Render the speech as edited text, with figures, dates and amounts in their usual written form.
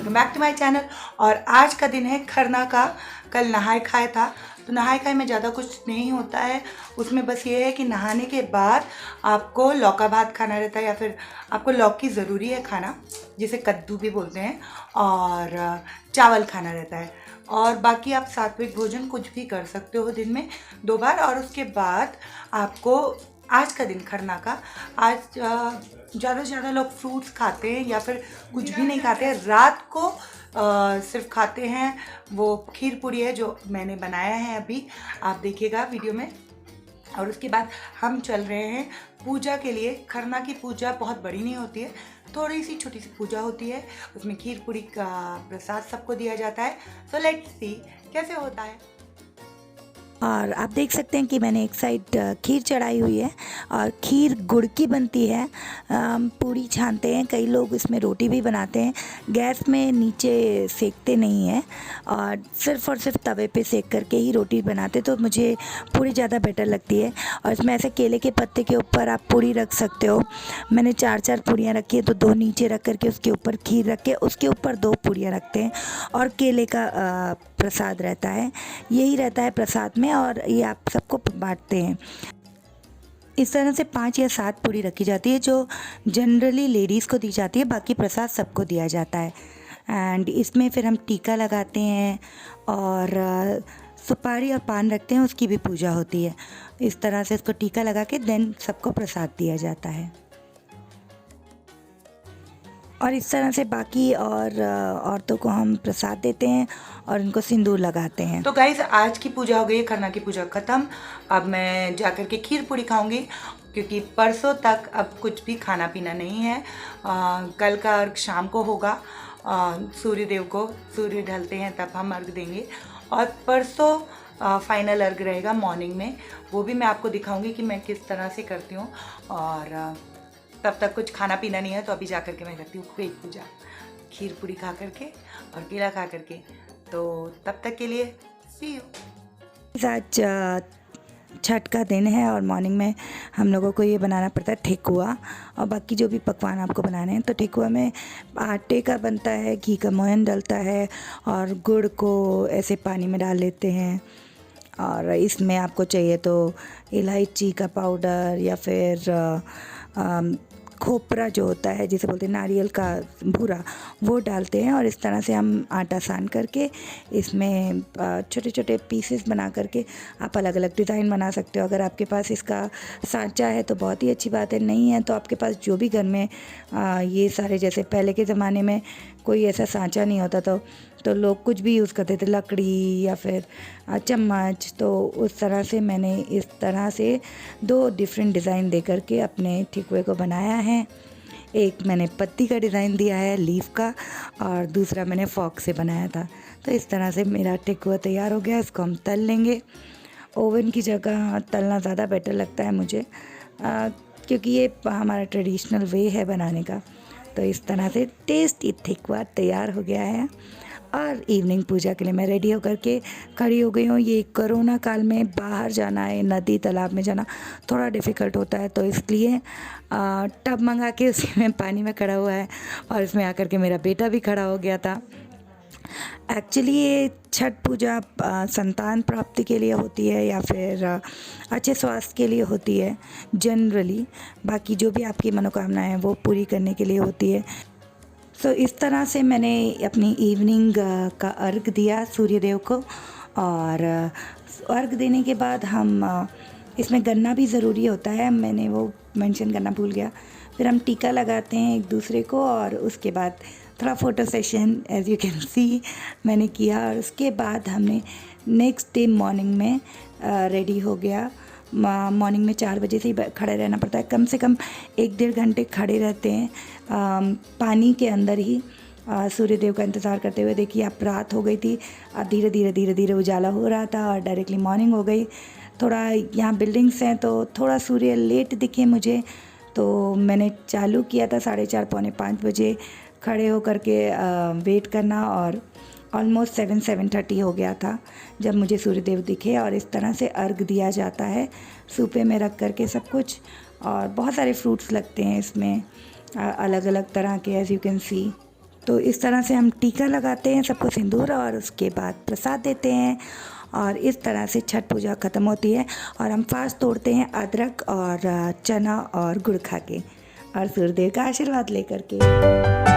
Welcome back to my channel. और आज का दिन है खरना का। कल नहाए खाए था, तो नहाए खाए में ज़्यादा कुछ नहीं होता है। उसमें बस ये है कि नहाने के बाद आपको लौका भात खाना रहता है, या फिर आपको लौकी ज़रूरी है खाना, जिसे कद्दू भी बोलते हैं, और चावल खाना रहता है। और बाकी आप सात्विक भोजन कुछ भी कर सकते हो दिन में 2 बार। और उसके बाद आपको आज का दिन खरना का, आज ज़्यादा से ज़्यादा लोग फ्रूट्स खाते हैं या फिर कुछ भी नहीं खाते हैं। रात को सिर्फ खाते हैं वो खीर पूरी है जो मैंने बनाया है, अभी आप देखिएगा वीडियो में। और उसके बाद हम चल रहे हैं पूजा के लिए। खरना की पूजा बहुत बड़ी नहीं होती है, थोड़ी सी छोटी सी पूजा होती है। उसमें खीर पूरी का प्रसाद सबको दिया जाता है। सो लेट्स सी कैसे होता है। और आप देख सकते हैं कि मैंने एक साइड खीर चढ़ाई हुई है, और खीर गुड़ की बनती है। पूड़ी छानते हैं, कई लोग इसमें रोटी भी बनाते हैं। गैस में नीचे सेकते नहीं हैं और सिर्फ तवे पे सेक करके ही रोटी बनाते, तो मुझे पूड़ी ज़्यादा बेटर लगती है। और इसमें ऐसे केले के पत्ते के ऊपर आप पूड़ी रख सकते हो। मैंने 4 पूड़ियाँ रखी है, तो 2 नीचे रख करके उसके ऊपर खीर रख के उसके ऊपर 2 पूड़ियाँ रखते हैं, और केले का प्रसाद रहता है। यही रहता है प्रसाद में, और ये आप सबको बांटते हैं। इस तरह से 5 या 7 पूड़ी रखी जाती है, जो जनरली लेडीज़ को दी जाती है, बाकी प्रसाद सबको दिया जाता है। एंड इसमें फिर हम टीका लगाते हैं और सुपारी और पान रखते हैं, उसकी भी पूजा होती है। इस तरह से इसको टीका लगा के देन सबको प्रसाद दिया जाता है। और इस तरह से बाकी और औरतों को हम प्रसाद देते हैं और उनको सिंदूर लगाते हैं। तो गाइज आज की पूजा हो गई, खरना की पूजा ख़त्म। अब मैं जाकर के खीर पूरी खाऊंगी, क्योंकि परसों तक अब कुछ भी खाना पीना नहीं है। कल का अर्घ शाम को होगा। सूर्य देव को सूर्य ढलते हैं तब हम अर्घ देंगे, और परसों फाइनल अर्घ रहेगा मॉर्निंग में। वो भी मैं आपको दिखाऊंगी कि मैं किस तरह से करती हूँ। और तब तक कुछ खाना पीना नहीं है, तो अभी जा कर के मैं करती हूँ पेट पूजा, खीर पूरी खा करके और केला खा करके। तो तब तक के लिए सी यू। आज छठ का दिन है और मॉर्निंग में हम लोगों को ये बनाना पड़ता है ठेकुआ, और बाकी जो भी पकवान आपको बनाने हैं। तो ठेकुआ में आटे का बनता है, घी का मोहन डलता है, और गुड़ को ऐसे पानी में डाल लेते हैं। और इसमें आपको चाहिए तो इलायची का पाउडर, या फिर खोपरा जो होता है, जिसे बोलते हैं नारियल का भूरा, वो डालते हैं। और इस तरह से हम आटा सान करके इसमें छोटे छोटे पीसेस बना करके आप अलग अलग डिज़ाइन बना सकते हो। अगर आपके पास इसका सांचा है तो बहुत ही अच्छी बात है, नहीं है तो आपके पास जो भी घर में ये सारे, जैसे पहले के ज़माने में कोई ऐसा सांचा नहीं होता तो लोग कुछ भी यूज़ करते थे, लकड़ी या फिर चम्मच। तो उस तरह से मैंने इस तरह से 2 डिफरेंट डिज़ाइन दे करके अपने ठेकुए को बनाया है। एक मैंने पत्ती का डिज़ाइन दिया है, लीफ का, और दूसरा मैंने फॉक से बनाया था। तो इस तरह से मेरा ठेकुआ तैयार हो गया। इसको हम तल लेंगे। ओवन की जगह तलना ज़्यादा बेटर लगता है मुझे, क्योंकि ये हमारा ट्रेडिशनल वे है बनाने का। तो इस तरह से टेस्टी ठेकुआ तैयार हो गया है। और इवनिंग पूजा के लिए मैं रेडी होकर के खड़ी हो गई हूँ। ये कोरोना काल में बाहर जाना है, नदी तालाब में जाना थोड़ा डिफ़िकल्ट होता है, तो इसलिए टब मंगा के उसी में पानी में खड़ा हुआ है। और इसमें आकर के मेरा बेटा भी खड़ा हो गया था। एक्चुअली ये छठ पूजा संतान प्राप्ति के लिए होती है, या फिर अच्छे स्वास्थ्य के लिए होती है जनरली। बाकी जो भी आपकी मनोकामनाएं हैं वो पूरी करने के लिए होती है। सो इस तरह से मैंने अपनी इवनिंग का अर्घ दिया सूर्य देव को। और अर्घ देने के बाद हम इसमें गन्ना भी ज़रूरी होता है, मैंने वो मेंशन करना भूल गया। फिर हम टीका लगाते हैं एक दूसरे को, और उसके बाद थोड़ा photo session as you can see मैंने किया। और उसके बाद हमने नेक्स्ट डे मॉर्निंग में रेडी हो गया। मॉर्निंग में 4 बजे से ही खड़े रहना पड़ता है, कम से कम 1-1.5 घंटे खड़े रहते हैं पानी के अंदर ही, सूर्य देव का इंतज़ार करते हुए। देखिए अब रात हो गई थी, धीरे धीरे उजाला हो रहा था और डायरेक्टली मॉर्निंग हो गई। थोड़ा यहाँ बिल्डिंग्स हैं तो थोड़ा सूर्य लेट दिखे मुझे, तो मैंने चालू किया था 4:30 पौने 5 बजे खड़े होकर के वेट करना। और ऑलमोस्ट 7-7:30 हो गया था जब मुझे सूर्यदेव दिखे। और इस तरह से अर्घ दिया जाता है सूपे में रख करके सब कुछ। और बहुत सारे फ्रूट्स लगते हैं इसमें, अलग अलग तरह के, एज़ यू कैन सी। तो इस तरह से हम टीका लगाते हैं सबको सिंदूर, और उसके बाद प्रसाद देते हैं, और इस तरह से छठ पूजा ख़त्म होती है। और हम फास्ट तोड़ते हैं अदरक और चना और गुड़ खा के, और सूर्यदेव का आशीर्वाद लेकर के।